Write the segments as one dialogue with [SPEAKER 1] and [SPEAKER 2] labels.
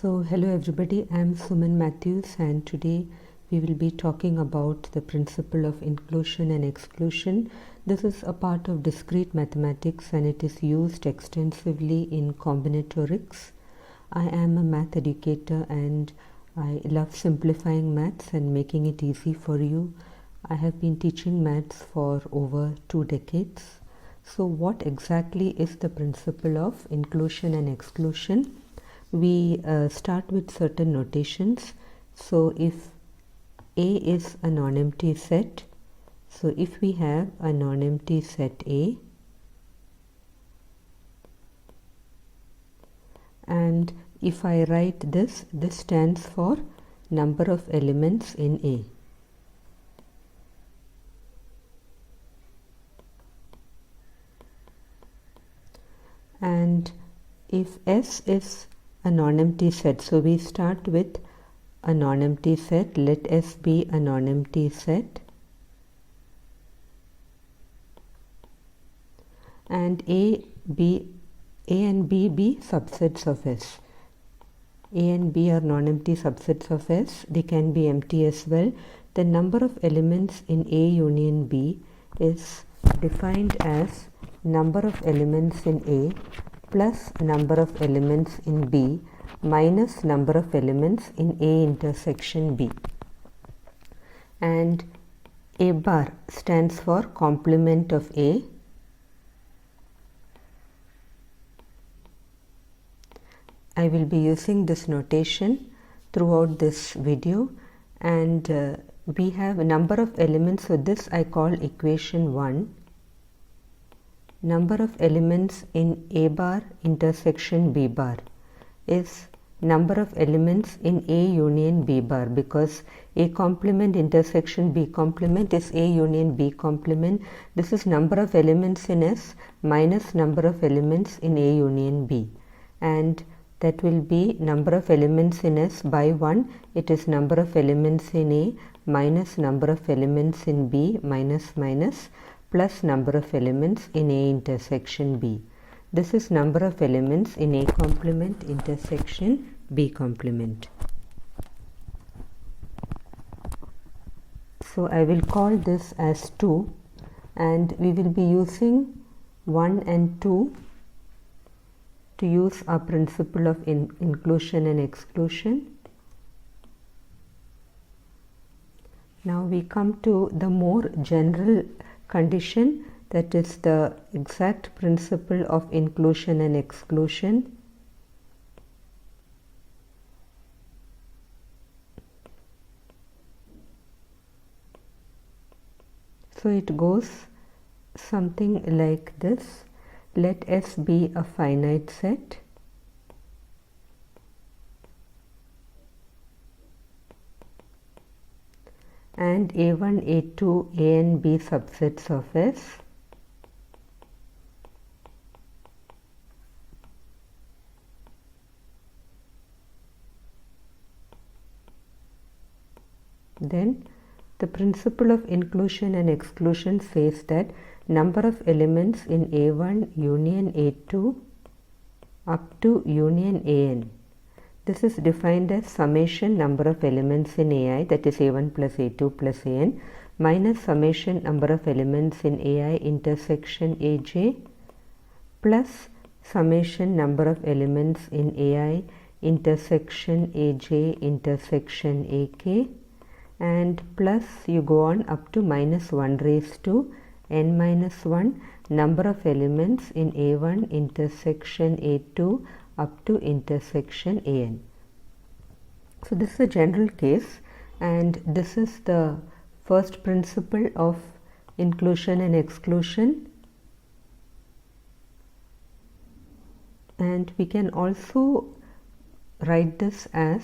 [SPEAKER 1] So hello everybody, I am Suman Matthews and today we will be talking about the principle of inclusion and exclusion. This is a part of discrete mathematics and it is used extensively in combinatorics. I am a math educator and I love simplifying maths and making it easy for you. I have been teaching maths for over 2 decades. So what exactly is the principle of inclusion and exclusion? We start with certain notations. So if A is a non-empty set, so if we have a non-empty set A and if I write this stands for number of elements in A. And if S is a non-empty set, so we start with a non-empty set. Let S be a non-empty set and A and B be subsets of S. A and B are non-empty subsets of S. They can be empty as well. The number of elements in A union B is defined as number of elements in A plus number of elements in B minus number of elements in A intersection B. And A bar stands for complement of A. I will be using this notation throughout this video and we have a number of elements, so this I call equation 1. Number of elements in A bar intersection B bar is number of elements in A union B bar, because A complement intersection B complement is A union B complement. This is number of elements in S minus number of elements in A union B, and that will be number of elements in S by 1. It is number of elements in A minus number of elements in B minus plus number of elements in A intersection B. This is number of elements in A complement intersection B complement. So I will call this as 2 and we will be using 1 and 2 to use our principle of inclusion and exclusion. Now we come to the more general condition, that is the exact principle of inclusion and exclusion. So it goes something like this. Let S be a finite set and A1, A2, A and B subsets of S. Then the principle of inclusion and exclusion says that number of elements in A1 union A2 up to union AN. This is defined as summation number of elements in AI, that is A1 plus A2 plus AN, minus summation number of elements in AI intersection AJ plus summation number of elements in AI intersection AJ intersection AK, and plus you go on up to minus 1 raised to n minus 1 number of elements in A1 intersection A2 up to intersection AN. So this is a general case and this is the first principle of inclusion and exclusion, and we can also write this as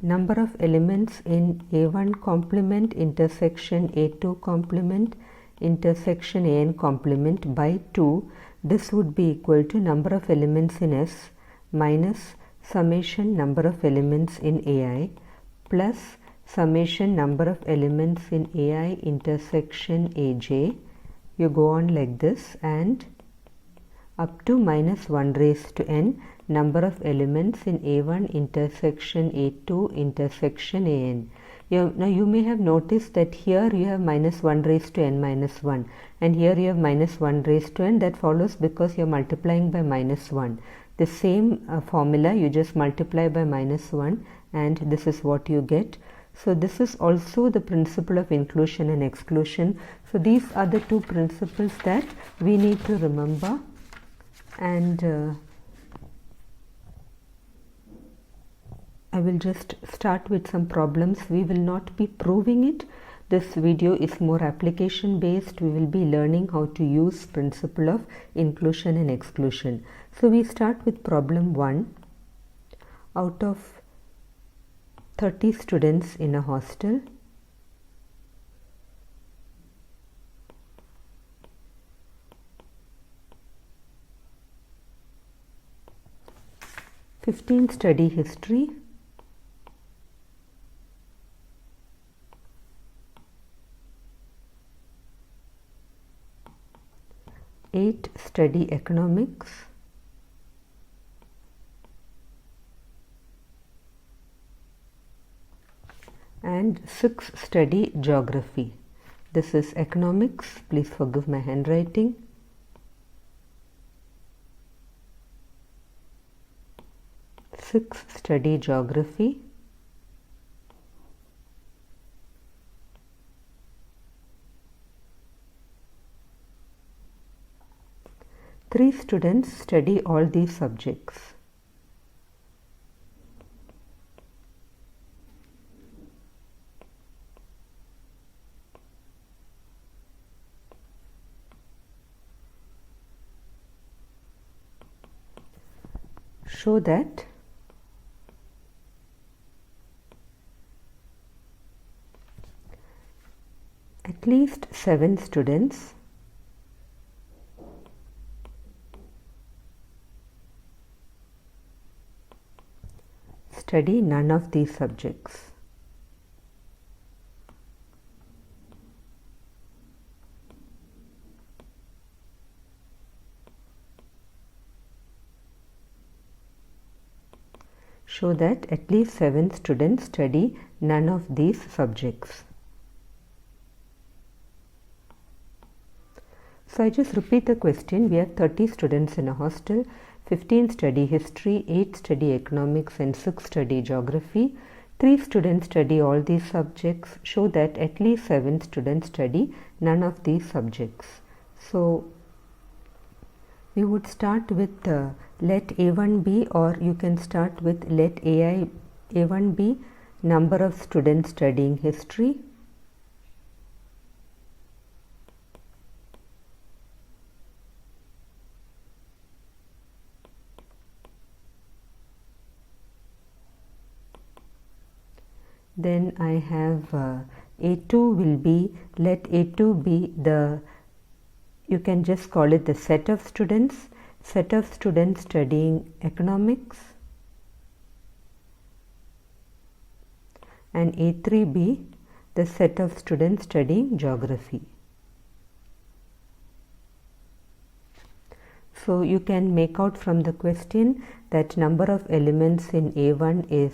[SPEAKER 1] number of elements in A1 complement intersection A2 complement intersection AN complement by 2. This would be equal to number of elements in S minus summation number of elements in AI plus summation number of elements in AI intersection AJ. You go on like this and up to minus 1 raised to n number of elements in A1 intersection A2 intersection AN. Now you may have noticed that here you have minus 1 raised to n minus 1 and here you have minus 1 raised to n. That follows because you are multiplying by minus 1. The same formula, you just multiply by minus 1 and this is what you get. So this is also the principle of inclusion and exclusion. So these are the two principles that we need to remember, and I will just start with some problems. We will not be proving it. This video is more application based. We will be learning how to use principle of inclusion and exclusion. So we start with problem 1. Out of 30 students in a hostel, "15 study history, 8 study economics, and 6 study geography." This is economics. Please forgive my handwriting. 6 study geography, 3 students study all these subjects. Show that at least 7 students study none of these subjects. Show that at least 7 students study none of these subjects. So I just repeat the question. We have 30 students in a hostel, 15 study history, 8 study economics and 6 study geography. 3 students study all these subjects. Show that at least 7 students study none of these subjects. So we would start with let A1 be, or you can start with let A1 be number of students studying history, then I have A2 will be, let A2 be the, you can just call it the set of students studying economics, and A3 be the set of students studying geography. So you can make out from the question that number of elements in A1 is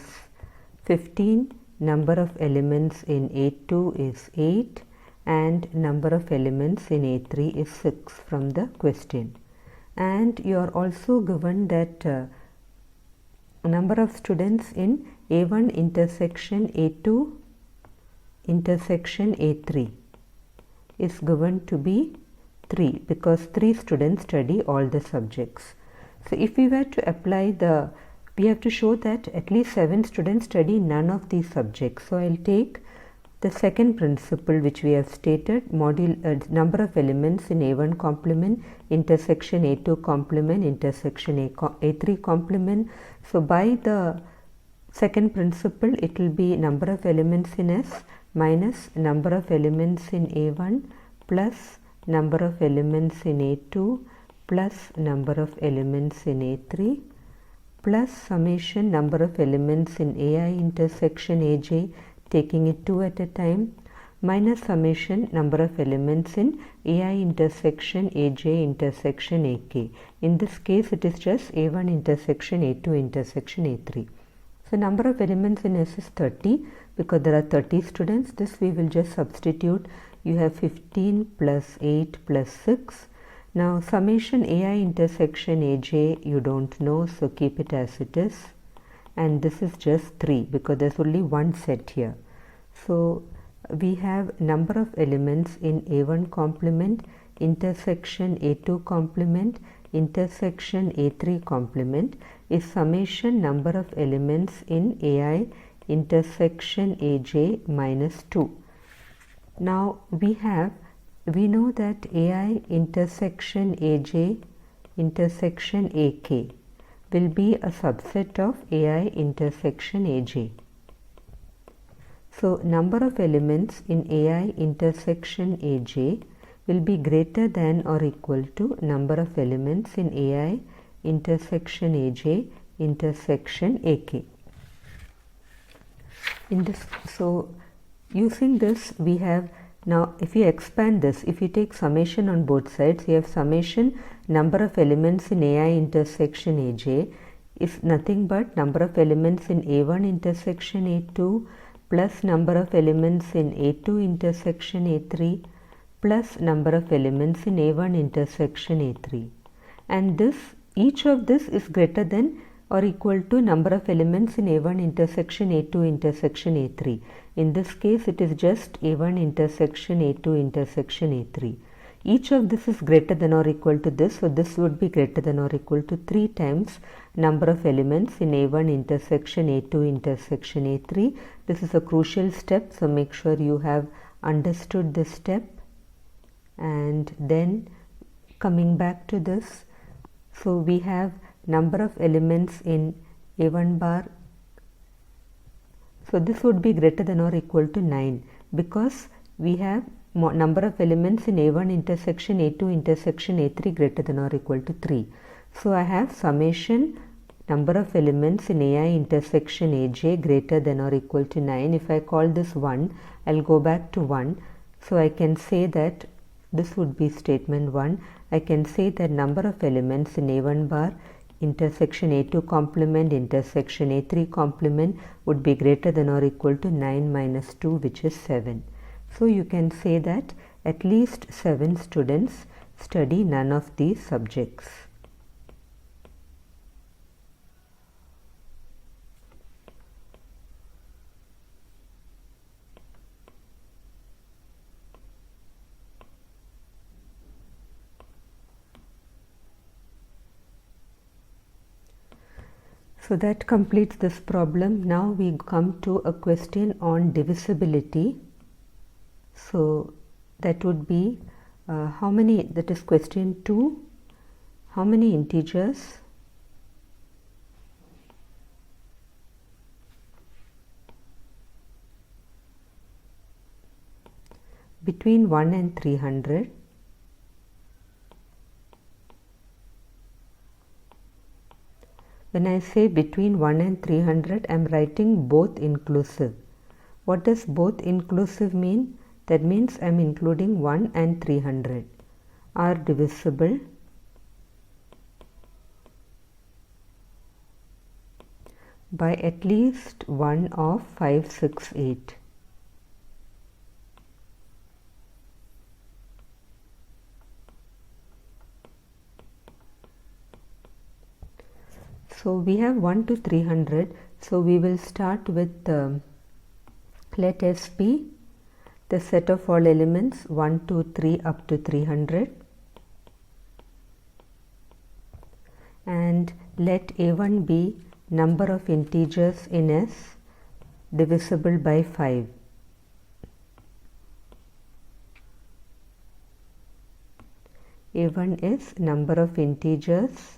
[SPEAKER 1] 15, number of elements in A2 is 8, and number of elements in A3 is 6 from the question. And you are also given that number of students in A1 intersection A2 intersection A3 is given to be 3, because 3 students study all the subjects. So if we were to apply the, we have to show that at least 7 students study none of these subjects. So I'll take the second principle which we have stated, number of elements in A1 complement intersection A2 complement intersection A3 complement. So by the second principle, it will be number of elements in S minus number of elements in A1 plus number of elements in A2 plus number of elements in A3 plus summation number of elements in AI intersection AJ, taking it 2 at a time, minus summation number of elements in AI intersection AJ intersection AK. In this case it is just A1 intersection A2 intersection A3. So number of elements in S is 30 because there are 30 students. This we will just substitute. You have 15 plus 8 plus 6. Now summation AI intersection AJ you don't know, so keep it as it is. And this is just 3 because there's only one set here. So we have number of elements in A1 complement, intersection A2 complement, intersection A3 complement is summation number of elements in AI intersection AJ minus 2. Now we know that AI intersection AJ intersection AK will be a subset of AI intersection AJ. So number of elements in AI intersection AJ will be greater than or equal to number of elements in AI intersection AJ intersection AK. So using this we have, now if you expand this, if you take summation on both sides, you have summation number of elements in AI intersection AJ is nothing but number of elements in A1 intersection A2 plus number of elements in A2 intersection A3 plus number of elements in A1 intersection A3, and each of this is greater than or equal to number of elements in A1 intersection A2 intersection A3. In this case it is just A1 intersection A2 intersection A3. Each of this is greater than or equal to this, so this would be greater than or equal to 3 times number of elements in A1 intersection A2 intersection A3. This is a crucial step, so make sure you have understood this step. And then coming back to this, so we have number of elements in A1 bar, so this would be greater than or equal to 9 because we have number of elements in A1 intersection A2 intersection A3 greater than or equal to 3. So I have summation number of elements in AI intersection AJ greater than or equal to 9. If I call this 1, I'll go back to 1. So I can say that this would be statement 1. I can say that number of elements in A1 bar intersection A2 complement intersection A3 complement would be greater than or equal to 9 minus 2, which is 7. So you can say that at least 7 students study none of these subjects. So that completes this problem. Now we come to a question on divisibility. So that would be how many, that is question 2, how many integers between 1 and 300 when I say between 1 and 300 I am writing both inclusive. What does both inclusive mean? That means I am including 1 and 300 are divisible by at least one of 5, 6, 8. So we have 1 to 300. So we will start with let S be the set of all elements 1, 2, 3 up to 300, and let A1 be number of integers in S divisible by 5. A1 is number of integers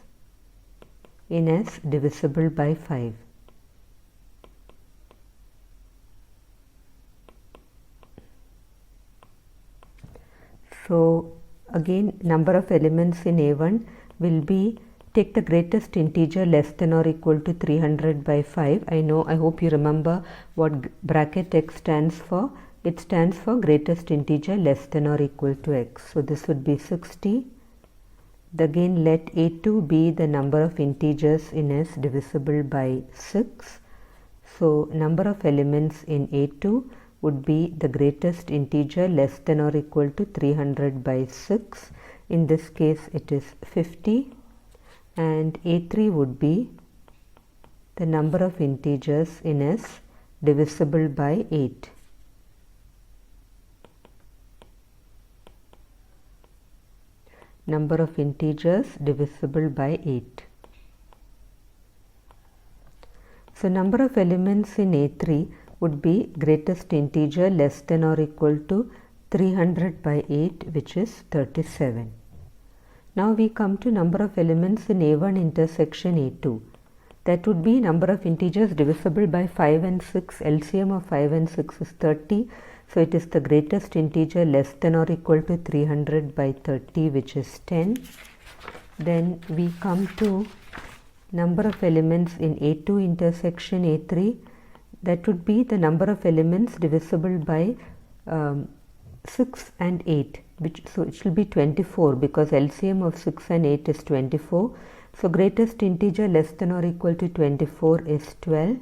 [SPEAKER 1] in S divisible by 5. So again number of elements in A1 will be, take the greatest integer less than or equal to 300 by 5. I hope you remember what bracket X stands for. it stands for greatest integer less than or equal to x. So this would be 60. Again, let A2 be the number of integers in S divisible by 6. So number of elements in A2 would be the greatest integer less than or equal to 300 by 6. In this case it is 50, and A3 would be the number of integers in S divisible by 8. Number of integers divisible by 8. So number of elements in A3 would be greatest integer less than or equal to 300 by 8, which is 37. Now we come to number of elements in A1 intersection A2. That would be number of integers divisible by 5 and 6. LCM of 5 and 6 is 30. So it is the greatest integer less than or equal to 300 by 30, which is 10. Then we come to number of elements in A2 intersection A3. That would be the number of elements divisible by 6 and 8. So it will be 24, because LCM of 6 and 8 is 24. So greatest integer less than or equal to 24 is 12.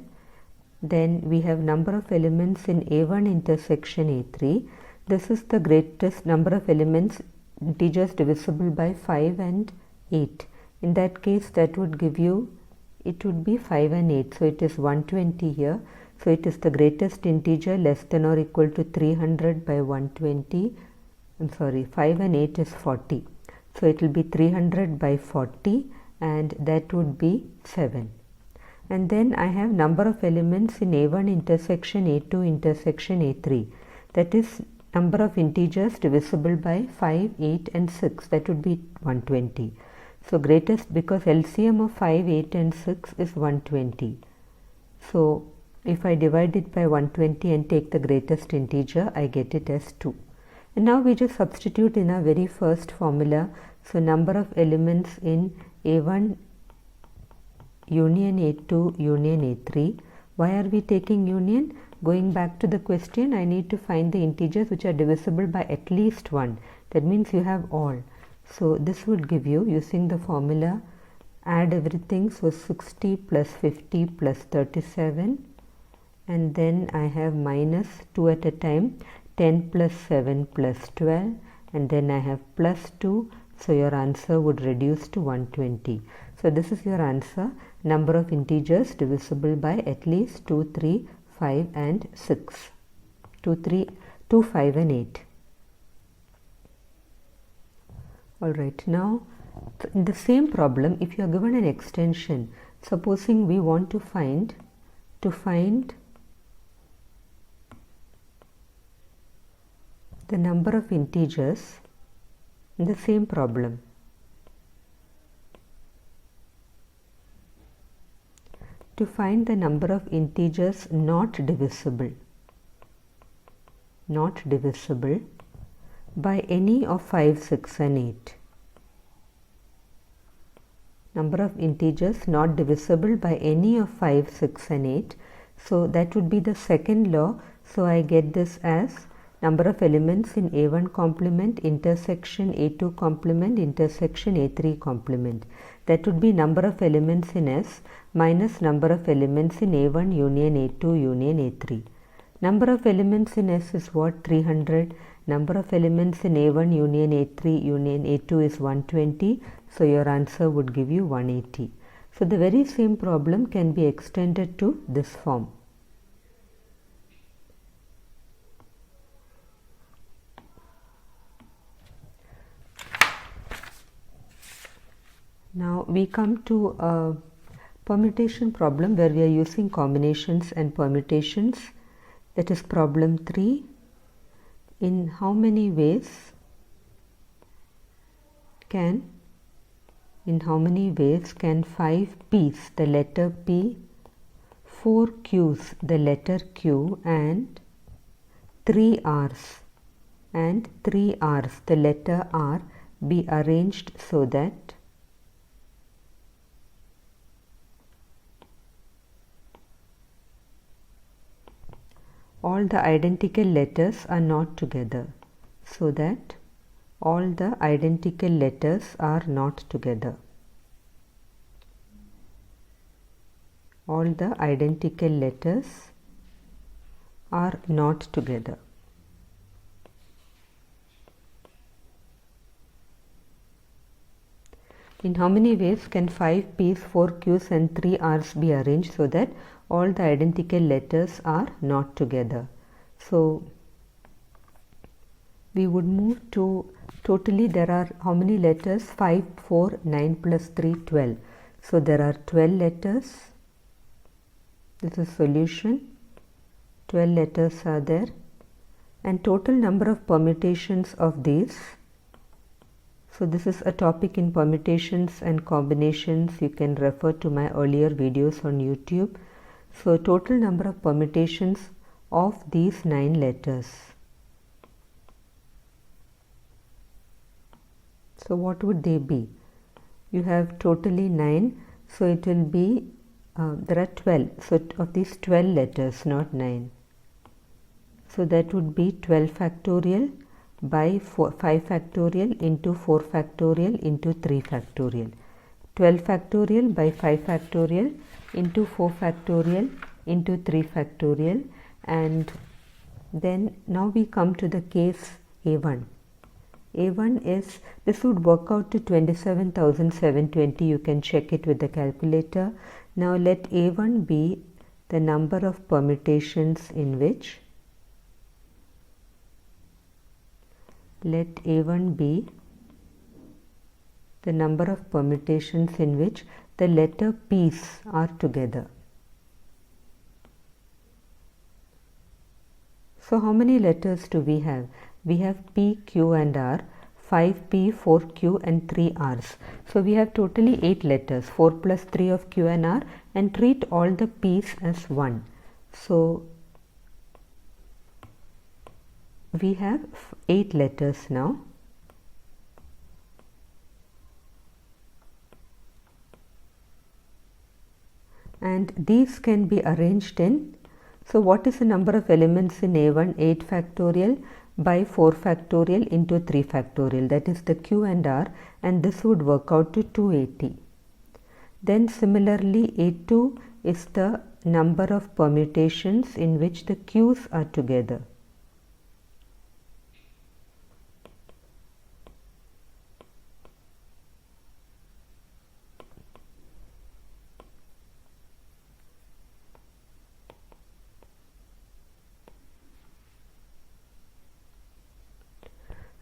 [SPEAKER 1] Then we have number of elements in A1 intersection A3. This is the greatest number of elements, integers divisible by 5 and 8. In that case, that would give you, it would be 5 and 8. So it is 120 here. So it is the greatest integer less than or equal to 300 by 120. I'm sorry, 5 and 8 is 40. So it will be 300 by 40, and that would be 7. And then I have number of elements in A1 intersection A2 intersection A3. That is number of integers divisible by 5, 8 and 6. That would be 120. So greatest, because LCM of 5, 8 and 6 is 120. So if I divide it by 120 and take the greatest integer, I get it as 2. And now we just substitute in our very first formula. So number of elements in A1 union A2 union A3. Why are we taking union? Going back to the question, I need to find the integers which are divisible by at least 1. That means you have all. So this would give you, using the formula, add everything. So 60 plus 50 plus 37, and then I have minus 2 at a time, 10 plus 7 plus 12, and then I have plus 2. So your answer would reduce to 120. So this is your answer. Number of integers divisible by at least 2, 3, 5 and 6. 2, 5 and 8. Alright, now in the same problem, if you are given an extension, supposing we want to find the number of integers in the same problem. To find the number of integers not divisible by any of 5, 6 and 8. Number of integers not divisible by any of 5, 6 and 8. So that would be the second law. So I get this as number of elements in A1 complement intersection A2 complement intersection A3 complement. That would be number of elements in S minus number of elements in A1 union A2 union A3. Number of elements in S is what? 300. Number of elements in A1 union A3 union A2 is 120. So your answer would give you 180. So the very same problem can be extended to this form. Now we come to a permutation problem where we are using combinations and permutations. That is problem 3. In how many ways can 5 P's, the letter P, 4 Q's, the letter Q, and 3 R's, the letter R, be arranged so that all the identical letters are not together, so that all the identical letters are not together. All the identical letters are not together. In how many ways can 5 P's, 4 Q's and 3 R's be arranged so that all the identical letters are not together? So we would move to, totally there are how many letters? 5, 4, 9 plus 3, 12. So there are 12 letters. This is solution. 12 letters are there, and total number of permutations of these. So this is a topic in permutations and combinations. You can refer to my earlier videos on YouTube. So total number of permutations of these 9 letters. So what would they be? You have totally 9. So it will be, there are 12. So of these 12 letters, not 9. So that would be 12 factorial by 5 factorial into 4 factorial into 3 factorial. 12 factorial by 5 factorial into 4 factorial into 3 factorial. And then now we come to the case A1. A1 is, this would work out to 27,720. You can check it with the calculator. Now let A1 be the number of permutations in which, let A1 be the number of permutations in which the letter P's are together. So how many letters do we have? We have P, Q and R, 5P, 4Q and 3 R's. So we have totally 8 letters, 4 plus 3 of Q and R, and treat all the P's as 1. So we have 8 letters now. And these can be arranged in, so what is the number of elements in A1? 8 factorial by 4 factorial into 3 factorial, that is the Q and R, and this would work out to 280. Then similarly A2 is the number of permutations in which the Q's are together.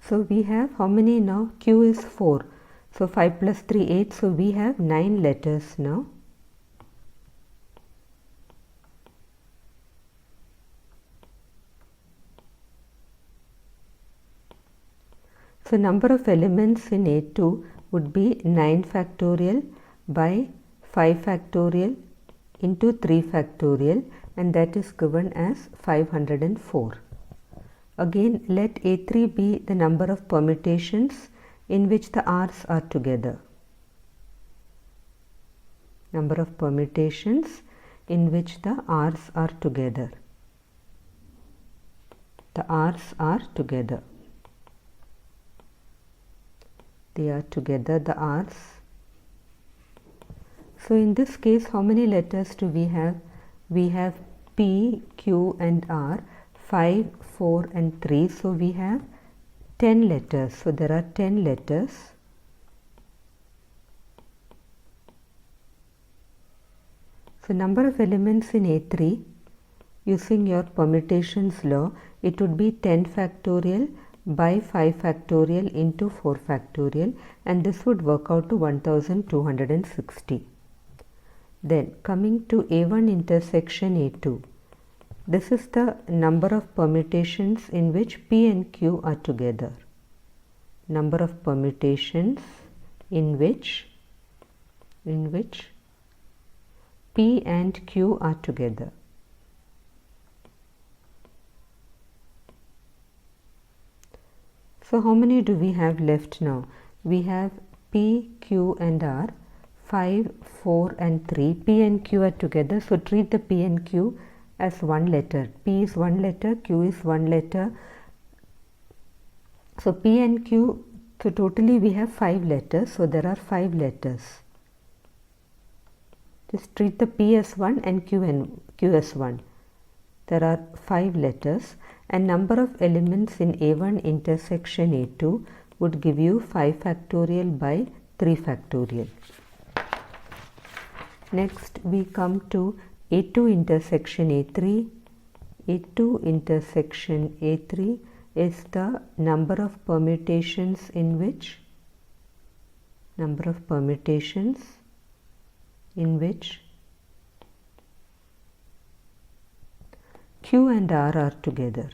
[SPEAKER 1] So we have how many now? Q is 4. So 5 plus 3, 8. So we have 9 letters now. So number of elements in A2 would be 9 factorial by 5 factorial into 3 factorial, and that is given as 504. Again, let A3 be the number of permutations in which the R's are together. Number of permutations in which the R's are together. The R's are together. They are together, the R's. So in this case, how many letters do we have? We have P, Q and R, 5, 4 and 3. So we have 10 letters. So there are 10 letters. So number of elements in A3, using your permutations law, it would be 10 factorial by 5 factorial into 4 factorial, and this would work out to 1260. Then coming to A1 intersection A2. This is the number of permutations in which P and Q are together. Number of permutations in which P and Q are together. So how many do we have left now? We have P, Q and R, 5, 4 and 3. P and Q are together, so treat the P and Q as one letter. P is one letter, Q is one letter. So P and Q, so totally we have 5 letters, so there are 5 letters. Just treat the P as 1 and Q as 1. There are 5 letters, and number of elements in A1 intersection A2 would give you 5 factorial by 3 factorial. Next we come to A2 intersection A3. A2 intersection A3 is the number of permutations in which Q and R are together.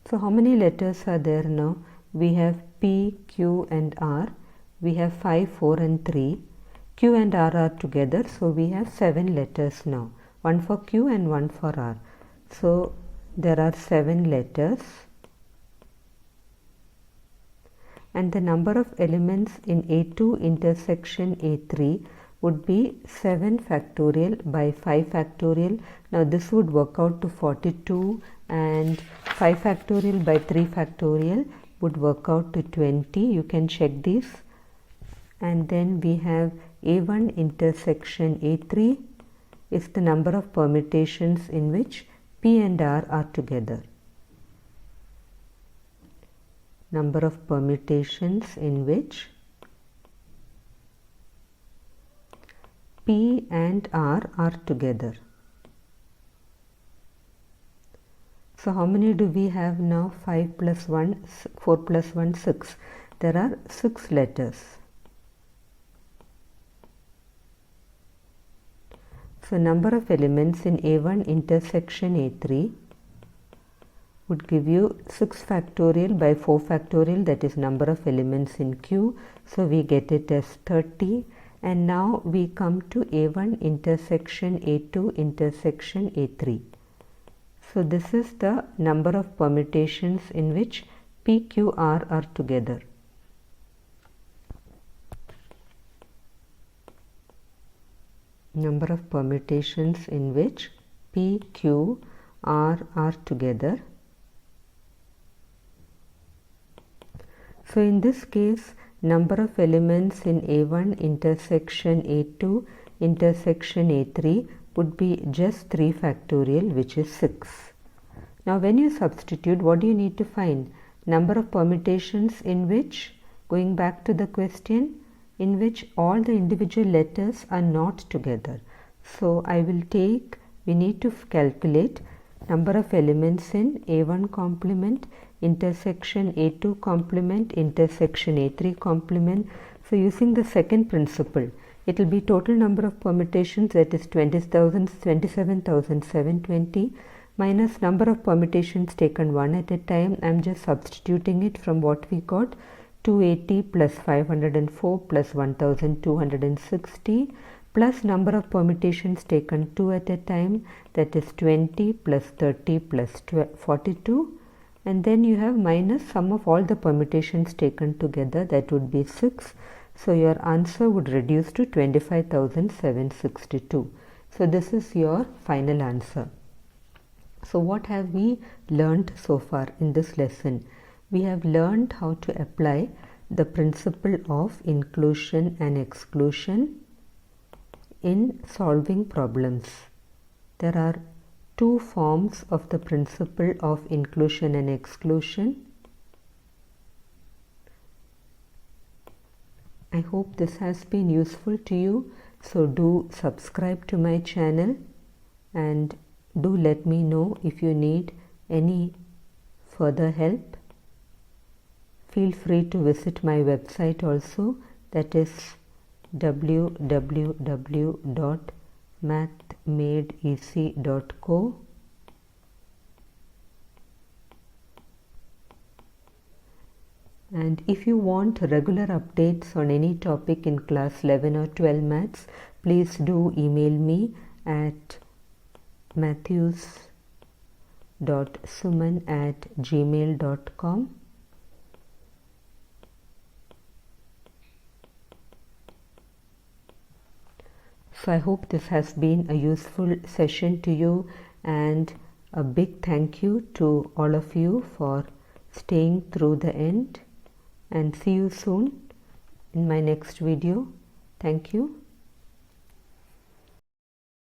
[SPEAKER 1] So how many letters are there now? We have P, Q and R. We have 5, 4 and 3. Q and R are together, so we have 7 letters now. One for Q and one for R. So there are 7 letters. And the number of elements in A2 intersection A3 would be 7 factorial by 5 factorial. Now this would work out to 42, and 5 factorial by 3 factorial would work out to 20. You can check this. And then we have A1 intersection A3 is the number of permutations in which P and R are together. Number of permutations in which P and R are together. So how many do we have now? 5 plus 1, 4 plus 1, 6. There are 6 letters. So number of elements in A1 intersection A3 would give you 6 factorial by 4 factorial, that is number of elements in Q. So we get it as 30. And now we come to A1 intersection A2 intersection A3. So this is the number of permutations in which P, Q, R are together. Number of permutations in which P, Q, R are together. So in this case, number of elements in A1 intersection A2 intersection A3 would be just 3 factorial, which is 6. Now when you substitute, what do you need to find? Number of permutations in which, going back to the question, in which all the individual letters are not together. So I will take, we need to calculate number of elements in A1 complement intersection A2 complement intersection A3 complement. So using the second principle, it will be total number of permutations, that is 27,720 minus number of permutations taken one at a time. I am just substituting it from what we got, 280 plus 504 plus 1260 plus number of permutations taken 2 at a time, that is 20 plus 30 plus 42, and then you have minus sum of all the permutations taken together, that would be 6. So your answer would reduce to 25,762. So this is your final answer. So what have we learned so far in this lesson? We have learned how to apply the principle of inclusion and exclusion in solving problems. There are 2 forms of the principle of inclusion and exclusion. I hope this has been useful to you. So do subscribe to my channel and do let me know if you need any further help. Feel free to visit my website also, that is www.mathmadeeasy.co. And if you want regular updates on any topic in class 11 or 12 maths, please do email me at matthews.suman@gmail.com. So I hope this has been a useful session to you, and a big thank you to all of you for staying through the end, and see you soon in my next video. Thank you.